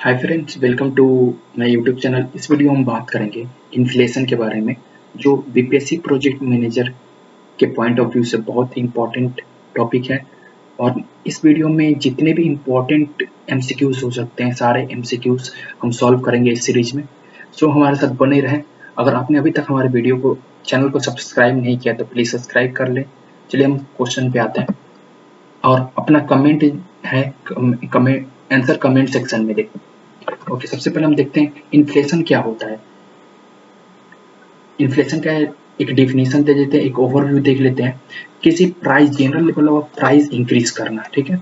Hi friends, welcome to my YouTube channel. इस video में हम बात करेंगे इन्फ्लेशन के बारे में, जो बीपीएससी प्रोजेक्ट मैनेजर के पॉइंट ऑफ व्यू से बहुत इंपॉर्टेंट टॉपिक है। और इस वीडियो में जितने भी इम्पोर्टेंट एमसीक्यूज हो सकते हैं, सारे एमसीक्यूज हम सॉल्व करेंगे इस सीरीज में। सो हमारे साथ बने रहें। अगर आपने अभी तक हमारे वीडियो को चैनल को सब्सक्राइब नहीं किया तो प्लीज़ सब्सक्राइब कर लें। चलिए हम क्वेश्चन पे आते हैं और अपना कमेंट है, कमेंट आंसर कमेंट सेक्शन में दें। ओके, सबसे पहले हम देखते हैं इन्फ्लेशन क्या होता है। इन्फ्लेशन का एक डिफिनीशन दे देते हैं, एक ओवरव्यू देख लेते हैं। किसी price general level of price increase करना, ठीक है।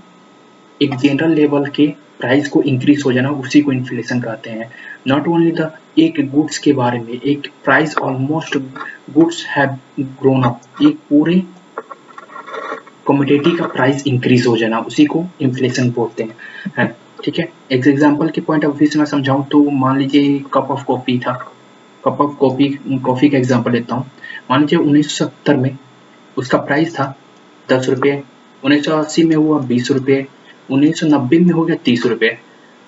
एक जनरल लेवल के प्राइस को इंक्रीज हो जाना, उसी को इन्फ्लेशन कहते हैं। नॉट ओनली द एक गुड्स के बारे में, एक price almost goods have grown up, एक पूरे कमोडिटी का प्राइस इंक्रीज हो जाना, उसी को इन्फ्लेशन बोलते हैं। ठीक है, एक एग्जांपल के पॉइंट ऑफ व्यू से मैं समझाऊं तो मान लीजिए कप ऑफ कॉफी था। कप ऑफ कॉफी का एग्जांपल लेता हूँ। मान लीजिए 1970 में उसका प्राइस था 10 रुपये, 1980 में हुआ 20 रुपये, 1990 में हो गया 30 रुपये,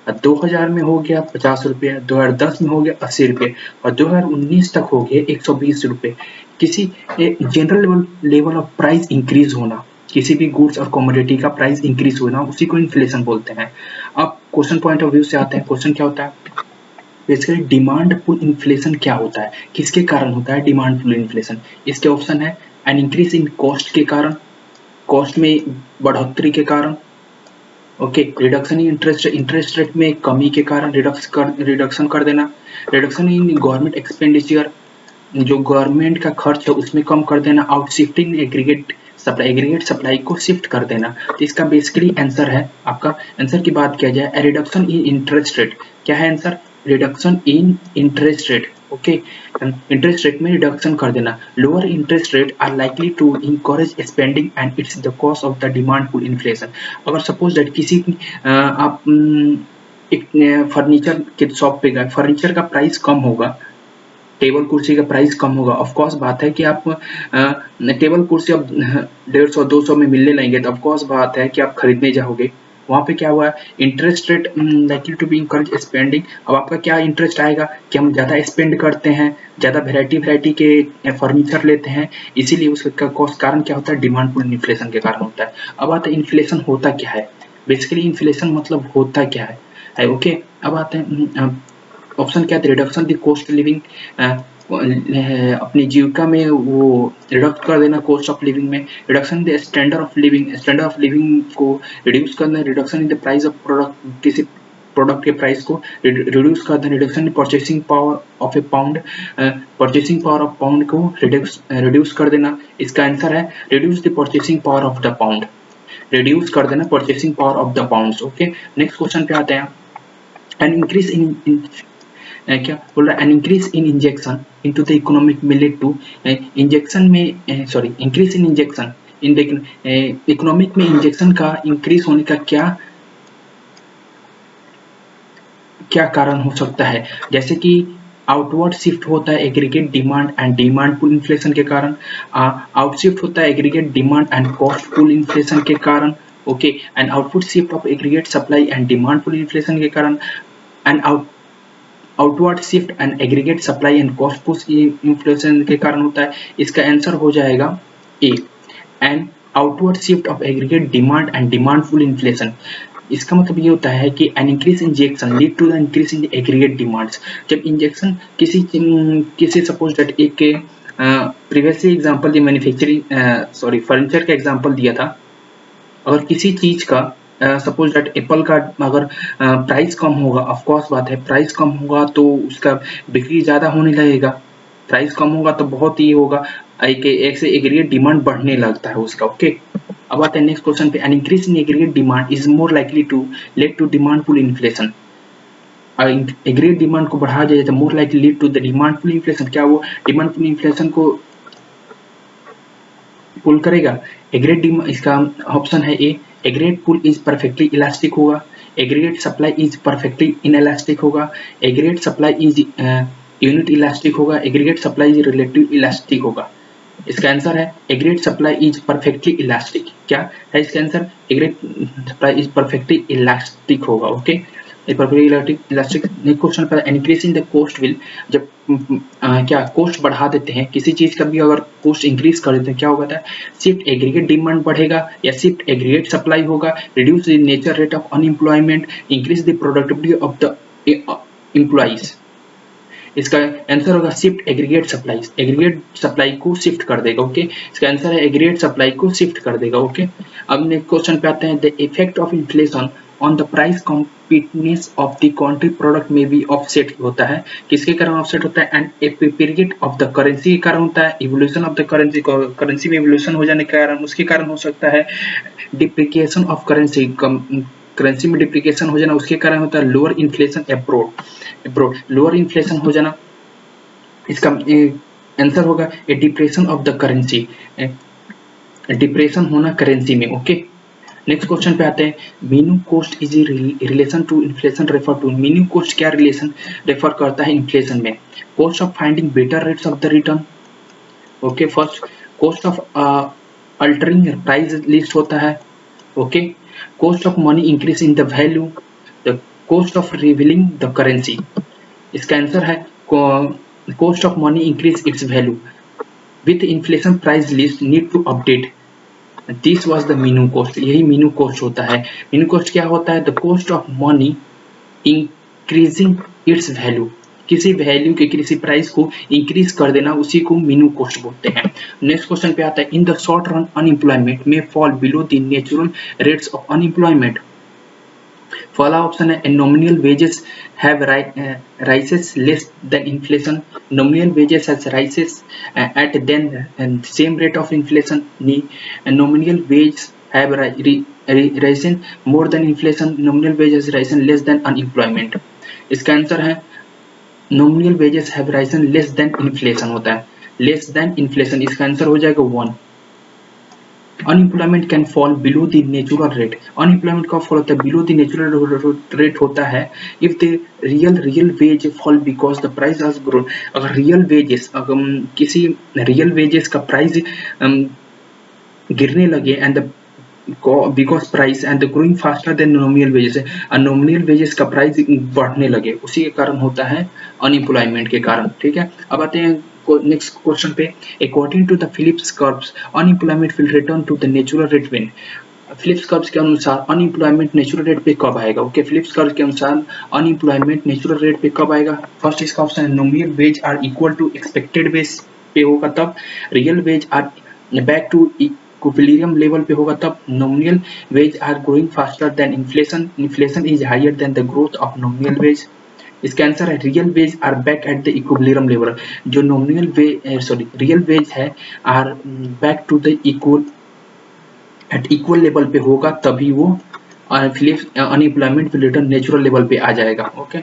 2000 में हो गया 50 रुपये, 2010 में हो गया 80 रुपये और 2019 तक हो गया 120 रुपये। किसी general level of price increase होना, किसी भी गुड्स और कमोडिटी का प्राइस इंक्रीज होना, उसी को इन्फ्लेशन बोलते हैं। अब क्वेश्चन पॉइंट ऑफ व्यू से आते हैं। क्वेश्चन क्या होता है, बेसिकली डिमांड पुल इन्फ्लेशन क्या होता है, किसके कारण होता है डिमांड पुल इन्फ्लेशन। इसके ऑप्शन है एन इंक्रीज इन कॉस्ट के कारण, कॉस्ट में बढ़ोतरी के कारण, okay, reduction in interest rate में कमी के कारण रिडक्शन कर देना, रिडक्शन इन गवर्नमेंट एक्सपेंडिचर, जो गवर्नमेंट का खर्च है उसमें कम कर देना, आउटशिफ्टिंग एग्रीगेट सप्लाई को शिफ्ट कर देना। तो इसका बेसिकली आंसर है, आपका आंसर की बात किया जाए, रिडक्शन इन इंटरेस्ट रेट। क्या है answer? Reduction in interest rate. Okay, interest rate में रिडक्शन कर देना। Lower interest rate are likely to encourage spending and it's the cause of the demand pull inflation. अगर सपोज दैट किसी आप एक furniture के शॉप पे गए, फर्नीचर का प्राइस कम होगा, टेबल कुर्सी का प्राइस कम होगा। ऑफ कोर्स बात है कि आप टेबल कुर्सी अब 150-200 में मिलने लगेंगे, तो ऑफ कोर्स बात है कि आप खरीदने जाओगे। वहाँ पे क्या हुआ, interest rate likely to be encourage spending. अब आपका क्या इंटरेस्ट आएगा कि हम ज़्यादा स्पेंड करते हैं, ज़्यादा वैरायटी के फर्नीचर लेते हैं, इसीलिए उसका कॉस्ट कारण क्या होता है, डिमांड पुल इन्फ्लेशन के कारण होता है। अब आता है इन्फ्लेशन होता क्या है। बेसिकली इन्फ्लेशन मतलब होता क्या है। ओके, अब आते हैं ऑप्शन क्या था, रिडक्शन द कॉस्ट लिविंग, अपनी जीविका में वो रिडक्ट कर देना कॉस्ट ऑफ लिविंग में, reduction the standard of living को रिड्यूस करना, reduction in the price of product, किसी प्रोडक्ट के प्राइस को रिड्यूस कर देना, reduction in purchasing power of A pound, purchasing power of pound को रिड्यूस कर देना। इसका आंसर है reduce the purchasing power of the pound, reduce कर देना purchasing power of the pounds. Okay, next question पे आते हैं। एन इंक्रीज इन क्या बोल रहा है, N increase in injection into the economic में लेड टू, इंजेक्शन में sorry increase in injection in the economic में इंजेक्शन का इंक्रीज होने का क्या क्या कारण हो सकता है। जैसे कि आउटवर्ड शिफ्ट होता है aggregate demand and demand pull inflation के कारण, आउटशिफ्ट होता है aggregate demand and cost pull inflation के कारण, okay, and output shift of aggregate supply and demand pull inflation के कारण, and outward shift and aggregate supply and cost push inflation के कारण होता है। इसका आंसर हो जाएगा A, and outward shift of aggregate demand and demand pull inflation. इसका मतलब ये होता है कि an increase injection lead to the increase in the aggregate demands. जब इंजेक्शन किसी सपोज दैट एक प्रीवियसली एग्जांपल जो मैन्युफैक्चरिंग फर्नीचर का एग्जांपल दिया था, अगर किसी चीज का सपोज दैट एप्पल का अगर प्राइस कम होगा, ऑफ कोर्स बात है प्राइस कम होगा तो उसका बिक्री ज़्यादा होने लगेगा। प्राइस कम होगा तो बहुत ही होगा, एक से एग्रीगेट डिमांड बढ़ने लगता है उसका। ओके, अब आते हैं नेक्स्ट क्वेश्चन पे। An increase in aggregate demand is more likely to led to demand pull inflation. Aggregate demand को बढ़ाया जाए तो more likely lead to the demand pull inflation. क्या वो डिमांड पुल इन्फ्लेशन को पुल करेगा? एग्रीगेट डिमांड, इसका ऑप्शन है A, aggregate pull is perfectly elastic होगा, aggregate supply is perfectly inelastic होगा, aggregate supply is unit elastic होगा, aggregate supply is relative elastic होगा। इसका आंसर है aggregate supply is perfectly elastic. क्या है इसका answer? Aggregate supply is perfectly elastic होगा। ओके, इलास्टिक नेक्स्ट क्वेश्चन पर इंक्रीजिंग द कॉस्ट विल, जब क्या कॉस्ट बढ़ा देते हैं किसी चीज का भी, अगर कॉस्ट इंक्रीज कर देते हैं क्या होगा, शिफ्ट एग्रीगेट डिमांड बढ़ेगा या शिफ्ट एग्रीगेट सप्लाई होगा, reduce the nature rate of unemployment, increase the productivity of the employees. इसका आंसर होगा shift aggregate supply, aggregate supply को शिफ्ट कर देगा। ओके, इसका आंसर है एग्रीगेट सप्लाई को शिफ्ट कर देगा। ओके, अब नेक्स्ट क्वेश्चन पे आते हैं, the effect of inflation on the price competitiveness of the country product में भी ऑफसेट होता है, किसके कारण ऑफसेट होता है, and a period of the currency के कारण होता है, evolution of the currency, currency में इवोल्यूशन हो जाने के कारण उसके कारण हो सकता है, डिप्रिसिएशन ऑफ करेंसी, करेंसी में डिप्रिसिएशन हो जाना उसके कारण होता है, lower inflation abroad, lower inflation हो जाना, इसका आंसर होगा A depression of the currency, depression होना करेंसी में। ओके, नेक्स्ट क्वेश्चन पे आते हैं, मीनू cost is relation to inflation refer to, menu cost क्या रिलेशन रेफर करता है इन्फ्लेशन में, cost of finding better rates of the return. Okay, first cost of altering price list होता है। Okay, cost of money increase in the value, the cost of revealing the currency, इसका answer है cost of money increase its value with inflation price list need to update, this was the menu cost, यही menu cost होता है। Meenu cost क्या होता है, the cost of money increasing its value, किसी value के किसी प्राइस को इंक्रीज कर देना उसी को मीनू कॉस्ट बोलते हैं। नेक्स्ट क्वेश्चन पे आता है, in the short run unemployment में fall below the natural rates of unemployment, पहला ऑप्शन है nominal wages have rises less than inflation, nominal wages has rises at then same rate of inflation, nominal wage have risen more than inflation, nominal wages risen less than unemployment, इसका answer है nominal wages have risen less than inflation होता है, less than inflation, इसका answer हो जाएगा 1। Unemployment can fall below the natural rate, unemployment का fall होता है बिलो द नेचुरल रेट होता है if the real veg fall because the price has grown, अगर रियल वेजेस, अगर किसी रियल वेजेस का प्राइस गिरने लगे and because price and the growing faster then nominal wages, nominal wages का price बढ़ने लगे उसी के कारण होता है अनएम्प्लॉयमेंट के कारण। ठीक है, अब आते हैं नेक्स्ट क्वेश्चन पे, according to the Phillips curves unemployment will return to the natural rate when, Phillips curves के अनुसार अनएम्प्लॉयमेंट नेचुरल रेट पे कब आएगा। ओके, फिलिप्स कर्व के अनुसार अनएम्प्लॉयमेंट नेचुरल रेट पे कब आएगा, फर्स्ट इसका ऑप्शन है nominal wage are equal to expected wage पे होगा तब, real wage are back to equilibrium level पे होगा तब, nominal wage are growing faster than inflation, inflation is higher than the growth of nominal wage, इसका answer है real wage are back at the equilibrium level, जो nominal wage real wage है are back to the equal at equal level पे होगा तभी वो unemployment return natural level पे आ जाएगा। ओके,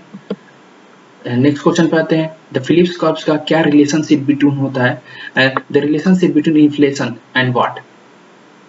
नेक्स्ट क्वेश्चन पे आते हैं, द फिलिप्स कर्व्स का क्या रिलेशनशिप बिटवीन होता है, the relationship between inflation and what,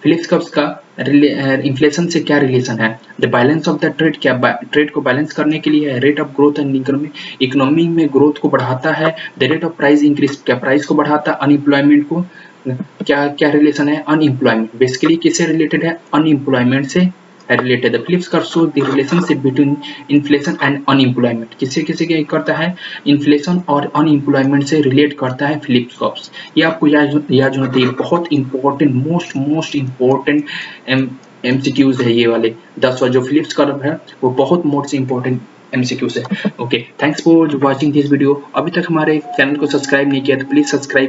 Phillips curves का इन्फ्लेशन से क्या रिलेशन है, the balance of the trade, क्या ट्रेड को बैलेंस करने के लिए है, rate of growth and economy में ग्रोथ को बढ़ाता है, the rate of price increase क्या प्राइस को बढ़ाता है, अनएम्प्लॉयमेंट को क्या क्या रिलेशन है, अनएम्प्लॉयमेंट बेसिकली किससे रिलेटेड है, अनएम्प्लॉयमेंट से related. The Phillips curve shows the relationship between inflation and unemployment, किससे किससे क्या करता है, इन्फ्लेशन और अनएम्प्लॉयमेंट से रिलेट करता है फिलिप्स कर्व्स। ये आपको याद होना चाहिए, बहुत इंपॉर्टेंट मोस्ट इंपॉर्टेंट MCQs है ये वाले 10 जो फिलिप्स कर्व है वो बहुत मोस्ट इंपॉर्टेंट MCQs है। Okay, thanks for watching this video, अभी तक हमारे चैनल को सब्सक्राइब नहीं किया तो प्लीज सब्सक्राइब